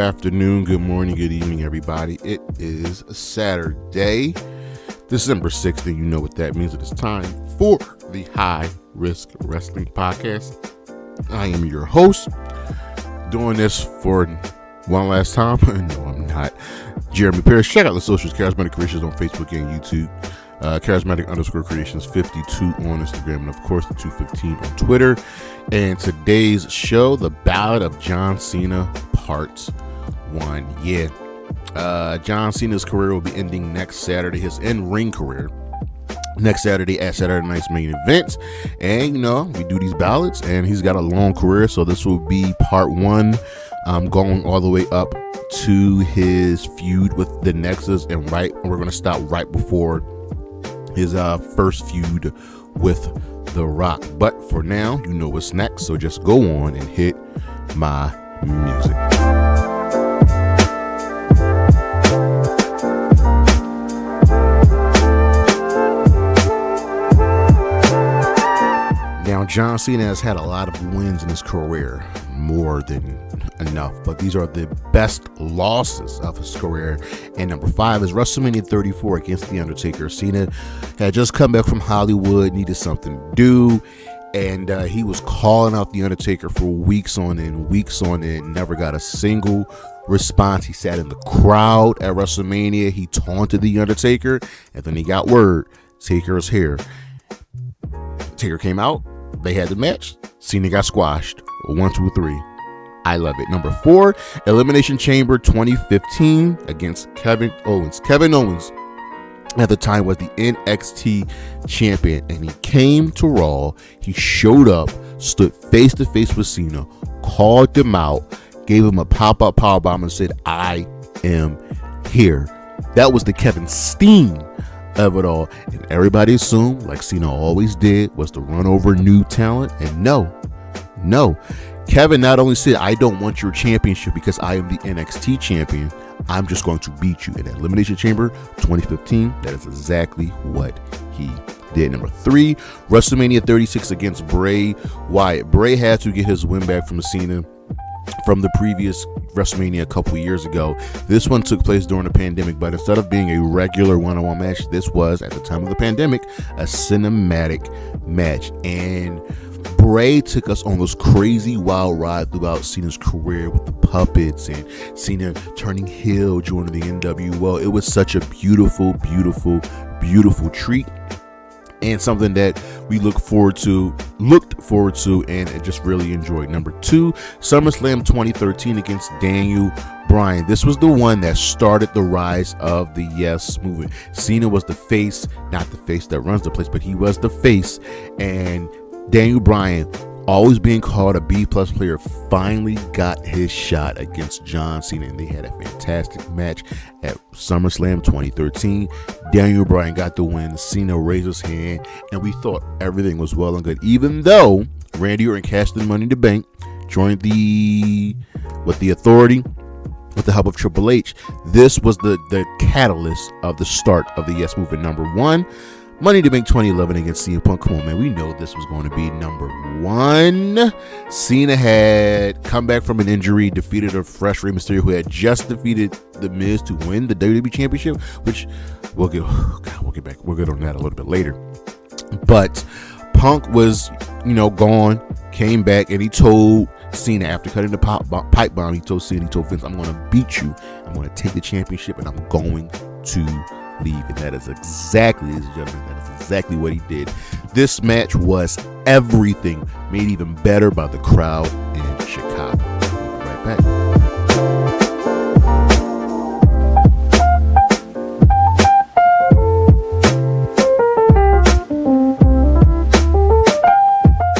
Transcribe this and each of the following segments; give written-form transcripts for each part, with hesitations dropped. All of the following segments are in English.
afternoon, good morning, good evening, everybody. It is Saturday, December 6th, and you know what that means. It is time for the High Risk Wrestling Podcast. I am your host, doing this for one last time. No, I'm not. Jeremy Parrish. Check out the socials, Charismatic Creations on Facebook and YouTube. Charismatic_Creations 52 on Instagram, and of course the 215 on Twitter. And today's show, the Ballad of John Cena, Part 1. Yeah, John Cena's career will be ending next Saturday, his in-ring career next Saturday at Saturday Night's Main Event. And, you know, we do these ballads, and he's got a long career, so this will be Part 1, going all the way up to his feud with the Nexus, and we're going to stop right before his first feud with The Rock. But for now, you know what's next, so just go on and hit my music. Now, John Cena has had a lot of wins in his career, more than enough, but these are the best losses of his career. And number 5 is WrestleMania 34 against The Undertaker. Cena had just come back from Hollywood, needed something to do, and he was calling out The Undertaker for weeks on end, never got a single response. He sat in the crowd at WrestleMania, he taunted The Undertaker, and then he got word, Taker is here. Taker came out, they had the match, Cena got squashed. 1, 2, 3. I love it. Number 4, Elimination Chamber 2015 against Kevin Owens. Kevin Owens at the time was the NXT champion, and he came to Raw. He showed up, stood face to face with Cena, called him out, gave him a pop-up powerbomb, and said, I am here. That was the Kevin Steen of it all. And everybody assumed, like Cena always did, was to run over new talent. And no. Kevin not only said, I don't want your championship because I am the NXT champion, I'm just going to beat you in the Elimination Chamber 2015. That is exactly what he did. Number 3, WrestleMania 36 against Bray Wyatt. Bray had to get his win back from Cena from the previous WrestleMania a couple years ago. This one took place during the pandemic, but instead of being a regular one-on-one match, this was, at the time of the pandemic, a cinematic match. And Bray took us on this crazy wild ride throughout Cena's career with the puppets and Cena turning heel during the NWO. It was such a beautiful treat, and something that we looked forward to and just really enjoyed. Number 2, SummerSlam 2013 against Daniel Bryan. This was the one that started the rise of the Yes movement. Cena was the face, not the face that runs the place, but he was the face, and Daniel Bryan, always being called a B+ player, finally got his shot against John Cena, and they had a fantastic match at SummerSlam 2013. Daniel Bryan got the win. Cena raised his hand, and we thought everything was well and good, even though Randy Orton cashed in Money in the Bank, joined the Authority with the help of Triple H. This was the catalyst of the start of the Yes movement. Number 1, Money in the Bank 2011 against CM Punk. Come on, man. We know this was going to be number 1. Cena had come back from an injury, defeated a fresh Rey Mysterio, who had just defeated The Miz to win the WWE Championship, which we'll get back. We'll get on that a little bit later. But Punk was, gone, came back, and he told Cena, after cutting the pipe bomb, he told Vince, I'm going to beat you. I'm going to take the championship, and I'm going to leave. And that is exactly, ladies and gentlemen, that is exactly what he did. This match was everything, made even better by the crowd in Chicago. We'll be right back.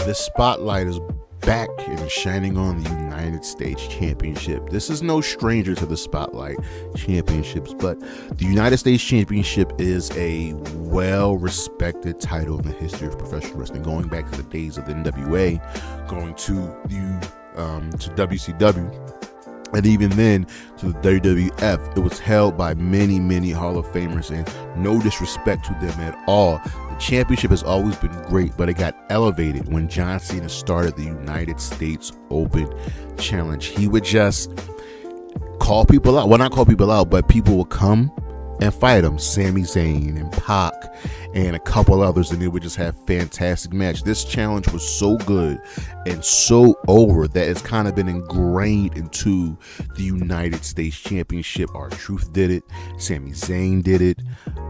The spotlight is back and shining on the United States Championship. This is no stranger to the Spotlight Championships, but the United States Championship is a well-respected title in the history of professional wrestling, going back to the days of the NWA, going to WCW, and even then to the WWF. It was held by many Hall of Famers, and no disrespect to them at all. The championship has always been great, but it got elevated when John Cena started the United States Open Challenge. He would just call people out. Well, not call people out, but people will come and fight him. Sami Zayn and Pac and a couple others, and they would just have fantastic match. This challenge was so good and so over that it's kind of been ingrained into the United States Championship. R-Truth did it, Sami Zayn did it,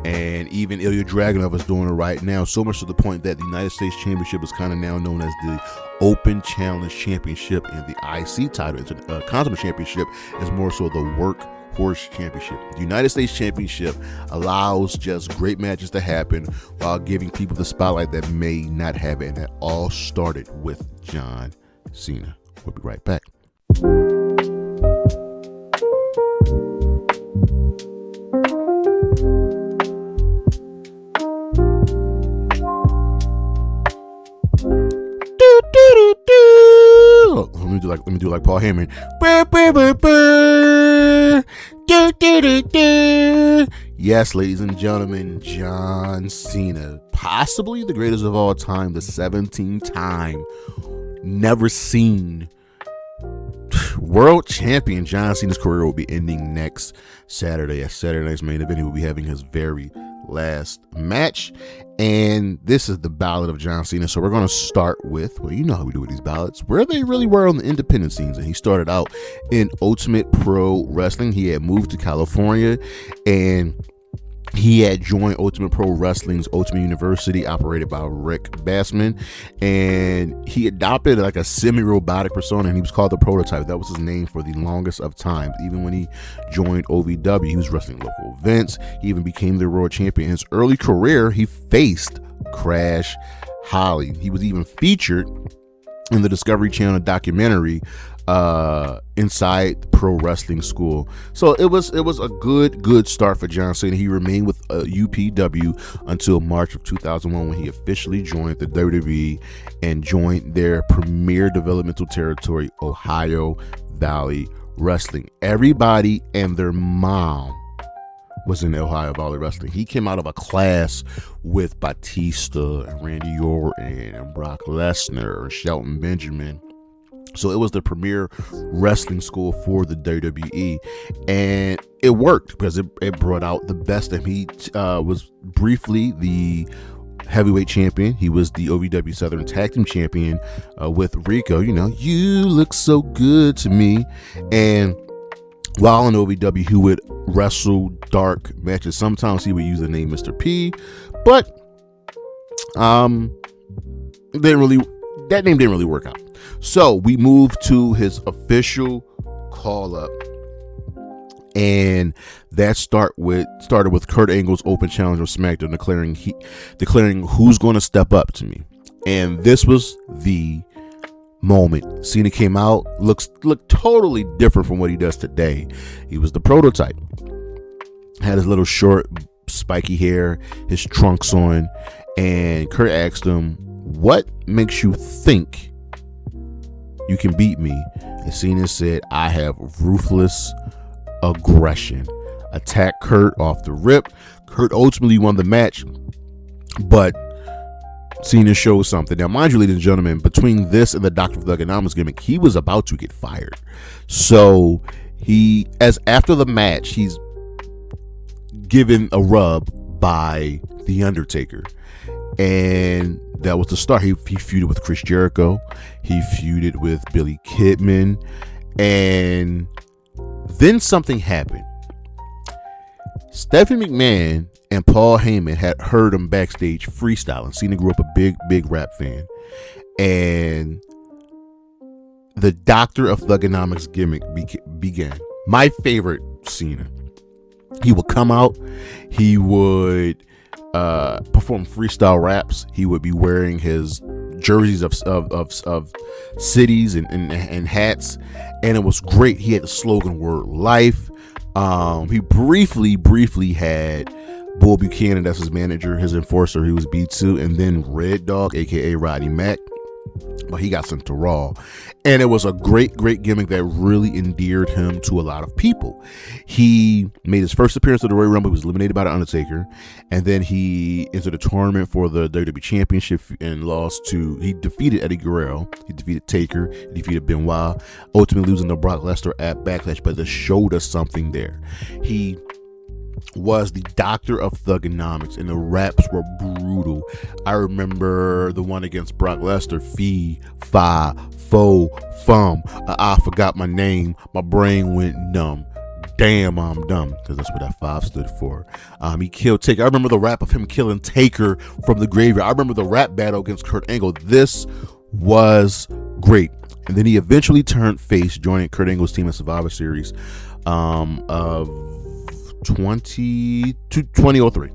and even Ilya Dragunov is doing it right now, so much to the point that the United States Championship is kind of now known as the Open Challenge Championship, and the IC title, Continental Championship, is more so the Workhorse Championship. The United States Championship allows just great matches to happen while giving people the spotlight that may not have it, and that all started with John Cena. We'll be right back. Let me do like Paul Heyman. Yes, ladies and gentlemen, John Cena, possibly the greatest of all time, the 17-time, never seen world champion John Cena's career will be ending next Saturday. At Saturday night's main event, he will be having his very last match, and this is the Ballad of John Cena. So we're going to start with, well, you know how we do with these ballads, where they really were on the independent scenes. And he started out in Ultimate Pro Wrestling. He had moved to California, and he had joined Ultimate Pro Wrestling's Ultimate University, operated by Rick Bassman, and he adopted like a semi-robotic persona, and he was called the Prototype. That was his name for the longest of times. Even when he joined OVW, he was wrestling local events. He even became the world champion. In his early career, he faced Crash Holly. He was even featured in the Discovery Channel documentary Inside Pro Wrestling School. So it was a good start for John Cena. He remained with UPW until March of 2001, when he officially joined the WWE and joined their premier developmental territory, Ohio Valley Wrestling. Everybody and their mom was in Ohio Valley Wrestling. He came out of a class with Batista and Randy Orton and Brock Lesnar and Shelton Benjamin. So it was the premier wrestling school for the WWE, and it worked because it brought out the best of him. He was briefly the heavyweight champion. He was the OVW Southern Tag Team Champion with Rico. You know, you look so good to me. And while in OVW, he would wrestle dark matches. Sometimes he would use the name Mr. P, but that name didn't really work out. So we moved to his official call up, and that started with Kurt Angle's open challenge on SmackDown, declaring who's going to step up to me. And this was the moment. Cena came out, looked totally different from what he does today. He was the Prototype, had his little short spiky hair, his trunks on, and Kurt asked him, "What makes you think you can beat me?" And Cena said, "I have ruthless aggression." Attacked Kurt off the rip. Kurt ultimately won the match, but Cena showed something. Now, mind you, ladies and gentlemen, between this and the Dr. Thugonomics gimmick, he was about to get fired. So after the match, he's given a rub by The Undertaker. And that was the start. He feuded with Chris Jericho. He feuded with Billy Kidman. And then something happened. Stephanie McMahon and Paul Heyman had heard him backstage freestyling. Cena grew up a big rap fan. And the Doctor of Thugonomics gimmick began. My favorite Cena. He would come out. He would perform freestyle raps. He would be wearing his jerseys of cities and hats, and it was great. He had the slogan "Word Life." He briefly had Bull Buchanan, that's his manager, his enforcer. He was B2, and then Red Dog, aka Roddy Mack. but he got sent to Raw. And it was a great gimmick that really endeared him to a lot of people. He made his first appearance at the Royal Rumble. He was eliminated by The Undertaker. And then he entered a tournament for the WWE Championship and he defeated Eddie Guerrero. He defeated Taker. He defeated Benoit, ultimately losing to Brock Lesnar at Backlash, but this showed us something there. He was the doctor of thugonomics, and the raps were brutal. I remember the one against Brock Lesnar, fee, fi, fo, fum. I forgot my name. My brain went numb. Damn, I'm dumb, because that's what that 5 stood for. He killed Taker. I remember the rap of him killing Taker from the graveyard. I remember the rap battle against Kurt Angle. This was great. And then he eventually turned face, joining Kurt Angle's team at Survivor Series of 2003.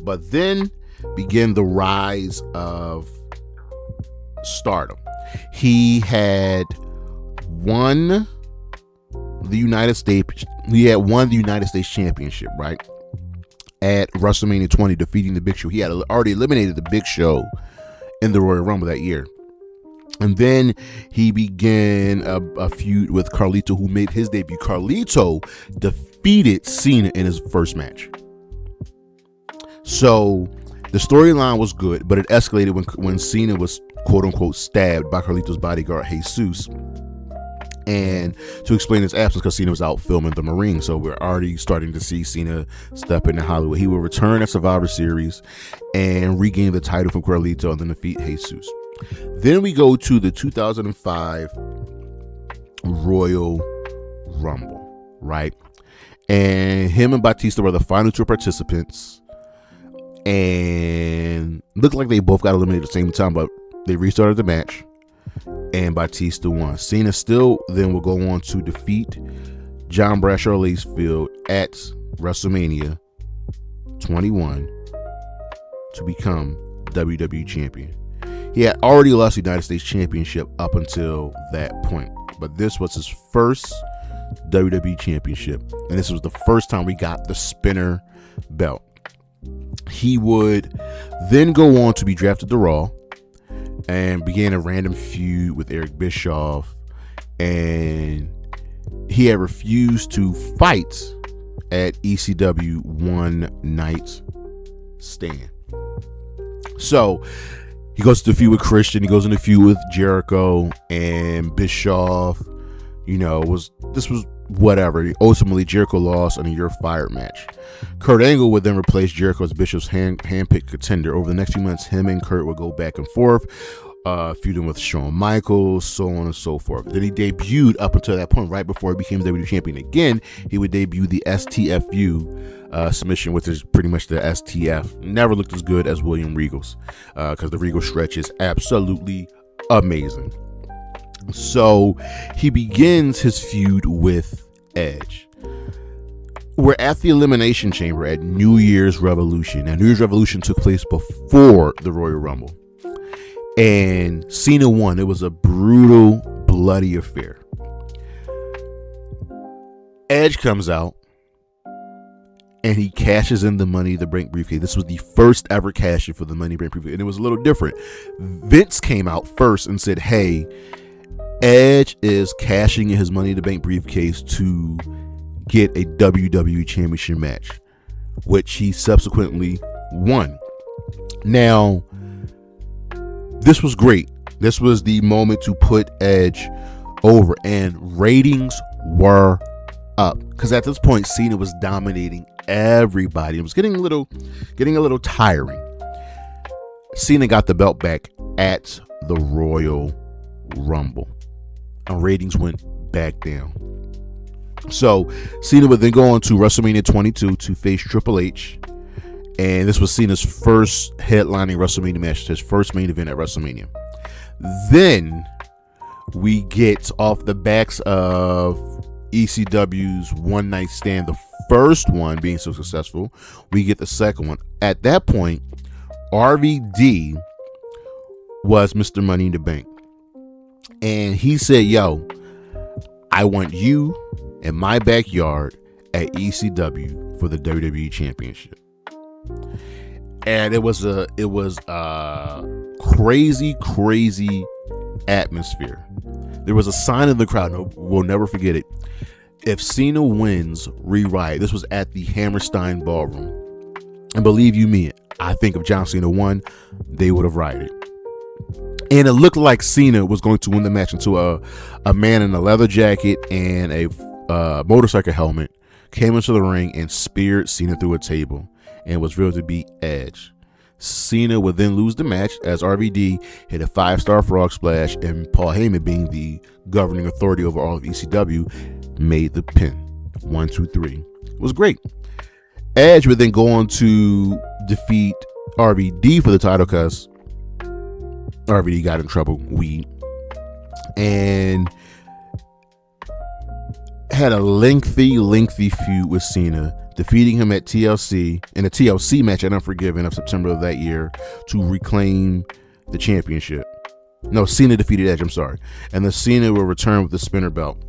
But then began the rise of stardom. He had won the United States Championship, right, at WrestleMania 20, defeating the Big Show. He had already eliminated the Big Show in the Royal Rumble that year. And then he began a feud with Carlito, who made his debut. Carlito defeated Cena in his first match. So the storyline was good, but it escalated when Cena was quote unquote stabbed by Carlito's bodyguard Jesus. And to explain his absence, because Cena was out filming The Marine, so we're already starting to see Cena step into Hollywood. He will return at Survivor Series and regain the title from Carlito and then defeat Jesus. Then we go to the 2005 Royal Rumble, right? And him and Batista were the final 2 participants, and looked like they both got eliminated at the same time, but they restarted the match, and Batista won. Cena still then will go on to defeat John Bradshaw Layfield at WrestleMania 21 to become WWE Champion. He had already lost the United States Championship up until that point, but this was his first WWE Championship, and this was the first time we got the spinner belt. He would then go on to be drafted to Raw and began a random feud with Eric Bischoff, and he had refused to fight at ECW One Night Stand. So he goes to the feud with Christian. He goes in the feud with Jericho and Bischoff. This was whatever. Ultimately, Jericho lost in a "You're Fired" match. Kurt Angle would then replace Jericho as Bischoff's handpicked contender. Over the next few months, him and Kurt would go back and forth, feuding with Shawn Michaels, so on and so forth. Then he debuted up until that point, right before he became WWE Champion again. He would debut the STFU submission, which is pretty much the STF. Never looked as good as William Regal's, because the Regal stretch is absolutely amazing. So he begins his feud with Edge. We're at the Elimination Chamber at New Year's Revolution. Now, New Year's Revolution took place before the Royal Rumble, and Cena won. It was a brutal, bloody affair. Edge comes out and he cashes in the Money in the Bank briefcase. This was the first ever cash in for the Money in the Bank briefcase, and it was a little different. Vince came out first and said, "Hey, Edge is cashing in his Money in the Bank briefcase to get a WWE Championship match," which he subsequently won. Now, this was great. This was the moment to put Edge over, and ratings were up, because at this point Cena was dominating everybody. It was getting a little tiring. Cena got the belt back at the Royal Rumble, and ratings went back down. So Cena would then go on to WrestleMania 22 to face Triple H, and this was Cena's first headlining WrestleMania match, his first main event at WrestleMania. Then we get off the backs of ECW's One Night Stand, the first one being so successful, we get the second one. At that point, RVD was Mr. Money in the Bank, and he said, "Yo, I want you in my backyard at ECW for the WWE Championship." And it was a crazy atmosphere. There was a sign in the crowd, we'll never forget it. If Cena wins, rewrite. This was at the Hammerstein Ballroom. And believe you me, I think if John Cena won, they would have rioted. And it looked like Cena was going to win the match until a man in a leather jacket and a motorcycle helmet came into the ring and speared Cena through a table and was revealed to be Edge. Cena would then lose the match as RVD hit a 5-star frog splash, and Paul Heyman, being the governing authority over all of ECW, made the pin. 1, 2, 3. It was great. Edge would then go on to defeat RVD for the title because RVD got in trouble, weed, and had a lengthy feud with Cena, defeating him at TLC in a TLC match at Unforgiven of September of that year to reclaim the championship. No, Cena defeated Edge, I'm sorry. And then Cena will return with the spinner belt.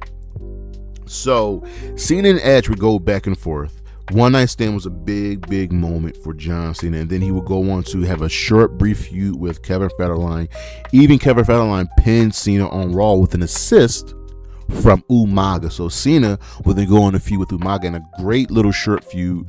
So Cena and Edge would go back and forth. One Night Stand was a big moment for John Cena, and then he would go on to have a short, brief feud with Kevin Federline. Even Kevin Federline pinned Cena on Raw with an assist from Umaga. So Cena would then go on a feud with Umaga in a great little short feud.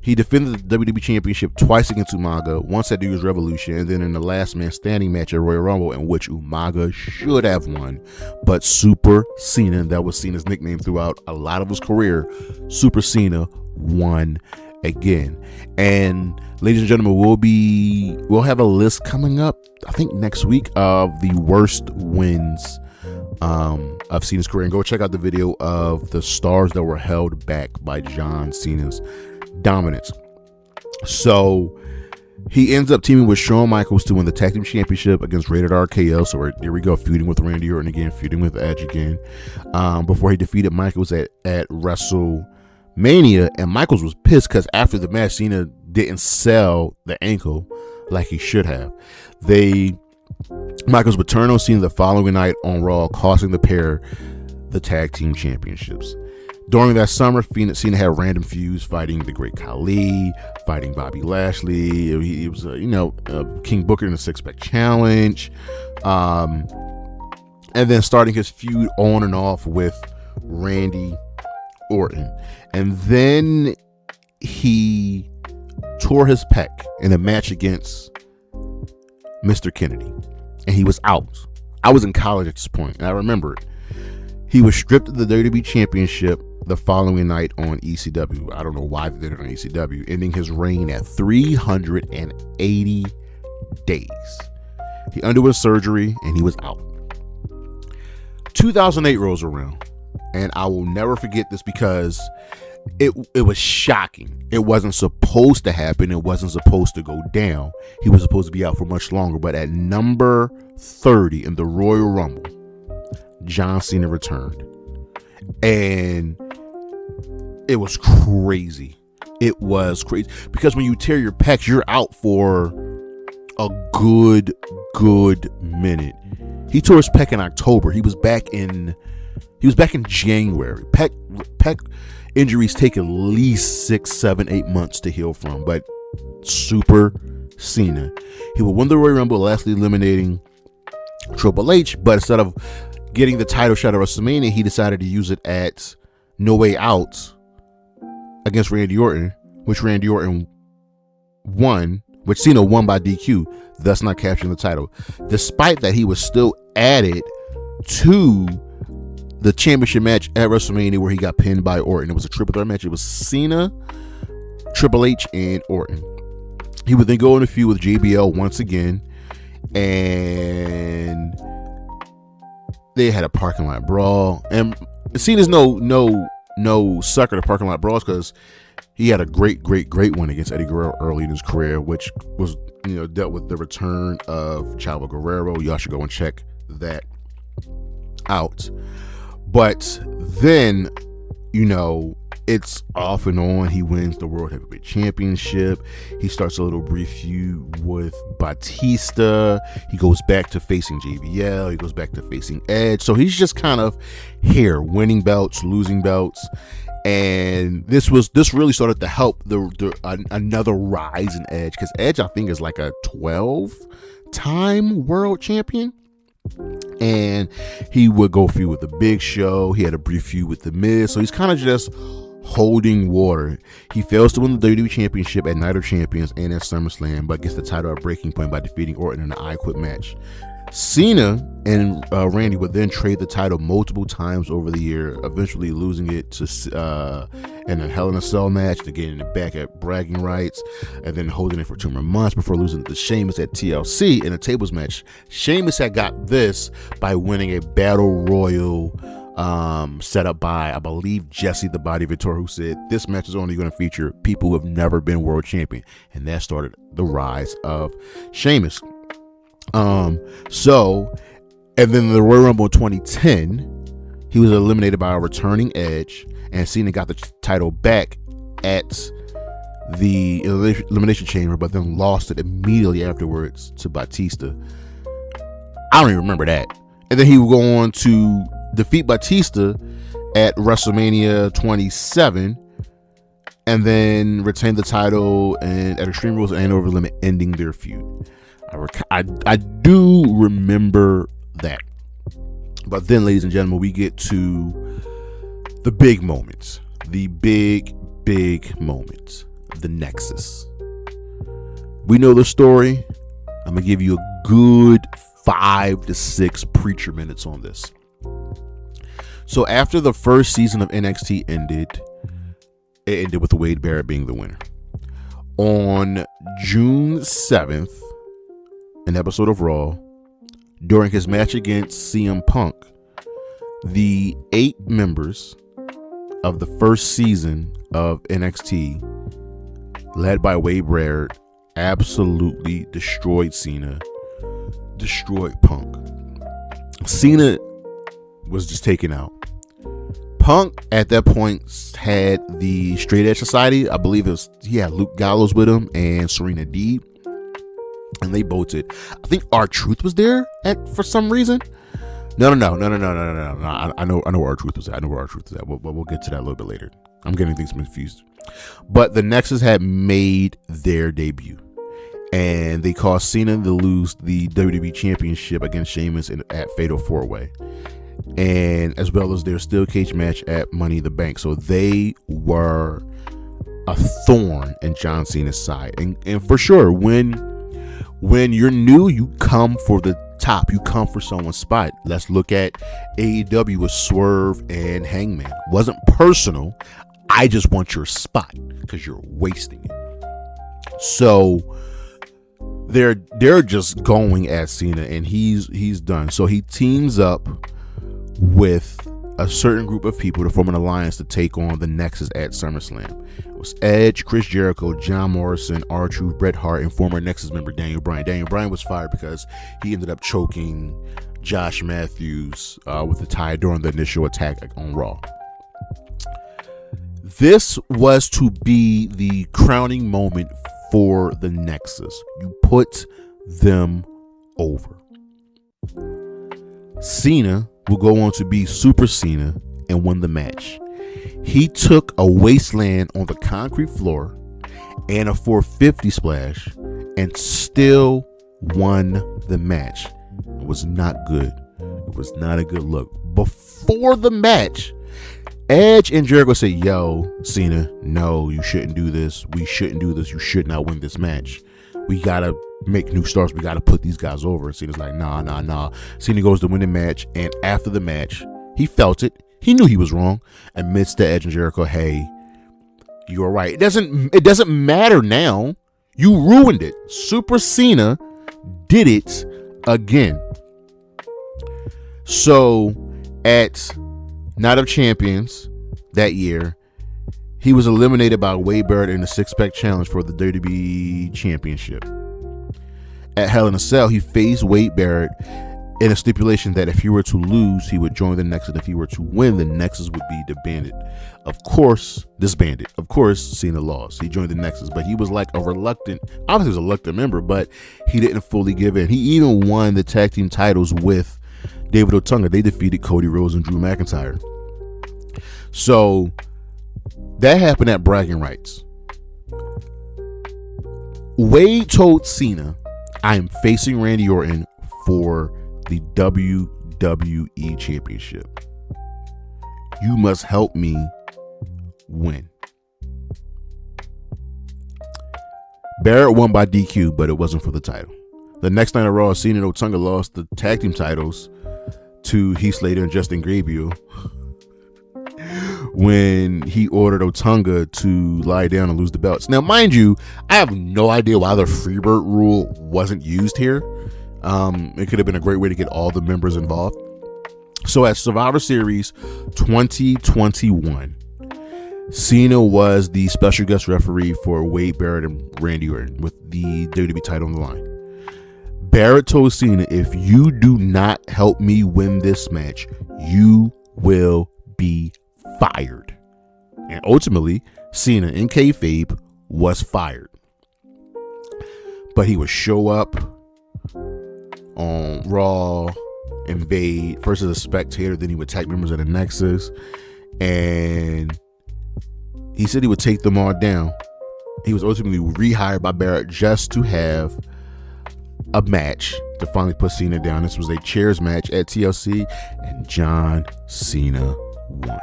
He defended the WWE Championship twice against Umaga, once at New Year's Revolution, and then in the last man standing match at Royal Rumble, in which Umaga should have won. But Super Cena, that was Cena's nickname throughout a lot of his career, Super Cena won again. And ladies and gentlemen, we'll have a list coming up, I think next week, of the worst wins of Cena's career. And go check out the video of the stars that were held back by John Cena's dominance. So he ends up teaming with Shawn Michaels to win the tag team championship against Rated RKO. So here we go, feuding with Randy Orton again, feuding with Edge again, before he defeated Michaels at WrestleMania. And Michaels was pissed because after the match, Cena didn't sell the ankle like he should have. Michaels would turn on Cena the following night on Raw, costing the pair the tag team championships. During that summer, Cena had random feuds, fighting the Great Khali, fighting Bobby Lashley. He was, King Booker in the Six-Pack Challenge, and then starting his feud on and off with Randy Orton. And then he tore his pec in a match against Mr. Kennedy, and he was out. I was in college at this point, and I remember it. He was stripped of the WWE Championship the following night on ECW. I don't know why they did it on ECW, ending his reign at 380 days. He underwent surgery and he was out. 2008 rolls around, and I will never forget this because it was shocking. It wasn't supposed to happen. It wasn't supposed to go down. He was supposed to be out for much longer, but at number 30 in the Royal Rumble, John Cena returned, and it was crazy. It was crazy because when you tear your pecs, you're out for a good minute. He tore his pec in October. He was back in January. Pec injuries take at least 6, 7, 8 months to heal from. But Super Cena, he would win the Royal Rumble, lastly eliminating Triple H. But instead of getting the title shot at WrestleMania, he decided to use it at No Way Out against Randy Orton, which Randy Orton won, which Cena won by DQ, thus not capturing the title. Despite that, he was still added to the championship match at WrestleMania, where he got pinned by Orton. It was a triple threat match. It was Cena, Triple H, and Orton. He would then go in a feud with JBL once again, and they had a parking lot brawl. And Cena's no sucker to parking lot brawls because he had a great one against Eddie Guerrero early in his career, which was dealt with the return of Chavo Guerrero. Y'all should go and check that out. But then, it's off and on. He wins the World Heavyweight Championship. He starts a little brief feud with Batista. He goes back to facing JBL. He goes back to facing Edge. So he's just kind of here, winning belts, losing belts. And this really started to help another rise in Edge, because Edge, I think, is like a 12 time world champion. And he would go feud with the Big Show. He had a brief feud with the Miz. So he's kind of just holding water. He fails to win the WWE Championship at Night of Champions and at SummerSlam, but gets the title at Breaking Point by defeating Orton in an I Quit match. Cena and Randy would then trade the title multiple times over the year, eventually losing it to in a Hell in a Cell match, to getting it back at Bragging Rights, and then holding it for 2 more months before losing it to Sheamus at TLC in a tables match. Sheamus had got this by winning a Battle Royal set up by, I believe, Jesse the Body Ventura, who said this match is only going to feature people who have never been world champion, and that started the rise of Sheamus. And then the Royal Rumble in 2010, he was eliminated by a returning Edge, and Cena got the title back at the Elimination Chamber, but then lost it immediately afterwards to Batista. I don't even remember that. And then he would go on to defeat Batista at WrestleMania 27, and then retain the title and at Extreme Rules and Over the Limit, ending their feud. I do remember that. But then, ladies and gentlemen, we get to the big moments. The big moments. The Nexus. We know the story. I'm going to give you a good 5 to 6 preacher minutes on this. So after the first season of NXT ended, it ended with Wade Barrett being the winner. On June 7th, an episode of Raw, during his match against CM Punk, the 8 members of the first season of NXT, led by Wade Barrett, absolutely destroyed Cena, destroyed Punk. Cena was just taken out. Punk at that point had the Straight Edge Society. I believe he had Luke Gallows with him and Serena Deeb, and they bolted. I think R-Truth was there for some reason. No. I know where R-Truth was at. We'll get to that a little bit later. I'm getting things confused. But the Nexus had made their debut, and they caused Cena to lose the WWE Championship against Sheamus at Fatal 4-Way, and as well as their steel cage match at Money in the Bank. So they were a thorn in John Cena's side, and for sure, when you're new, you come for the top, you come for someone's spot. Let's look at AEW with Swerve and Hangman. Wasn't personal. I just want your spot because you're wasting it. So they're just going at Cena, and he's done. So he teams up with a certain group of people to form an alliance to take on the Nexus at SummerSlam. It was Edge, Chris Jericho, John Morrison, R-Truth, Bret Hart, and former Nexus member Daniel Bryan. Daniel Bryan was fired because he ended up choking Josh Matthews with the tie during the initial attack on Raw. This was to be the crowning moment for the Nexus. You put them over. Cena will go on to be Super Cena and win the match. He took a wasteland on the concrete floor and a 450 splash and still won the match. It was not good. It was not a good look. Before the match, Edge and Jericho say, "Yo, Cena, no, you shouldn't do this. We shouldn't do this. You should not win this match. We gotta make new stars. We gotta put these guys over." And Cena's like, nah. Cena goes to win the match, and after the match, he felt it. He knew he was wrong. Admits to Edge and Jericho, "Hey, you were right. It doesn't matter now. You ruined it. Super Cena did it again." So at Night of Champions that year, he was eliminated by Wade Barrett in the six-pack challenge for the WWE Championship. At Hell in a Cell, he faced Wade Barrett in a stipulation that if he were to lose, he would join the Nexus. If he were to win, the Nexus would be disbanded. Of course, Cena lost. He joined the Nexus, but he was like obviously he was a reluctant member, but he didn't fully give in. He even won the tag team titles with David Otunga. They defeated Cody Rhodes and Drew McIntyre. So that happened at Bragging Rights. Wade told Cena, I am facing Randy Orton for the WWE Championship. You must help me win. Barrett won by DQ, but it wasn't for the title. The next night on Raw, Cena and Otunga lost the tag team titles to Heath Slater and Justin Gabriel when he ordered Otunga to lie down and lose the belts. Now, mind you, I have no idea why the Freebird rule wasn't used here. It could have been a great way to get all the members involved. So at Survivor Series 2021, Cena was the special guest referee for Wade Barrett and Randy Orton with the WWE title on the line. Barrett told Cena, if you do not help me win this match, you will be fired. And ultimately, Cena in kayfabe was fired. But he would show up on Raw, invade, first as a spectator, then he would attack members of the Nexus, and he said he would take them all down. He was ultimately rehired by Barrett just to have a match to finally put Cena down. This was a chairs match at TLC, and John Cena won.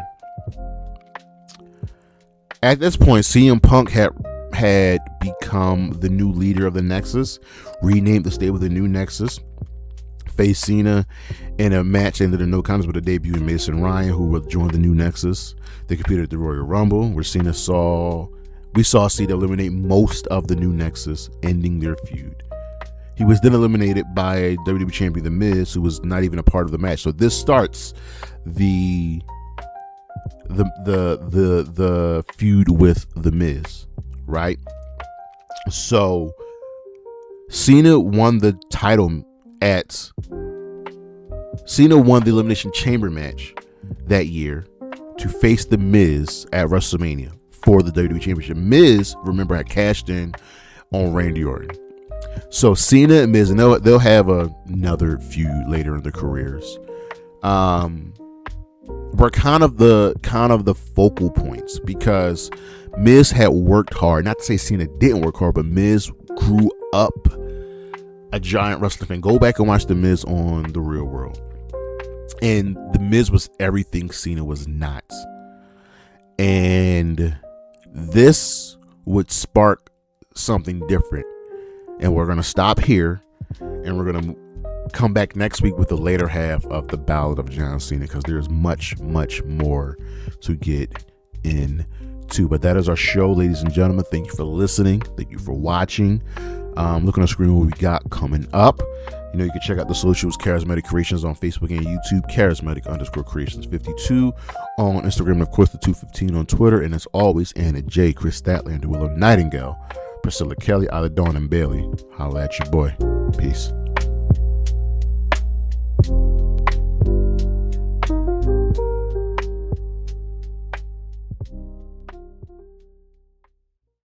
At this point, CM Punk had become the new leader of the Nexus, renamed the stable the New Nexus, faced Cena in a match ended in no contest with a debut in Mason Ryan, who would join the New Nexus. They competed at the Royal Rumble, where we saw Cena eliminate most of the New Nexus, ending their feud. He was then eliminated by WWE Champion The Miz, who was not even a part of the match. So this starts the feud with The Miz, right? So Cena won the title Cena won the Elimination Chamber match that year to face The Miz at WrestleMania for the WWE Championship. Miz, remember, had cashed in on Randy Orton. So Cena and Miz, and they'll have another feud later in their careers. Were kind of the focal points because Miz had worked hard. Not to say Cena didn't work hard, but Miz grew up a giant wrestling fan. Go back and watch The Miz on The Real World. And The Miz was everything Cena was not. And this would spark something different. And we're going to stop here. And we're going to come back next week with the later half of the Ballad of John Cena, because there's much, much more to get into. But that is our show, ladies and gentlemen. Thank you for listening. Thank you for watching. Look on the screen what we got coming up. You know, you can check out the socials, Charismatic Creations on Facebook and YouTube, Charismatic_Creations52 on Instagram, and of course the 215 on Twitter. And as always, Anna J, Chris Statlander, Willow Nightingale, Priscilla Kelly, Isla Dawn, and Bailey. Holla at your boy. Peace.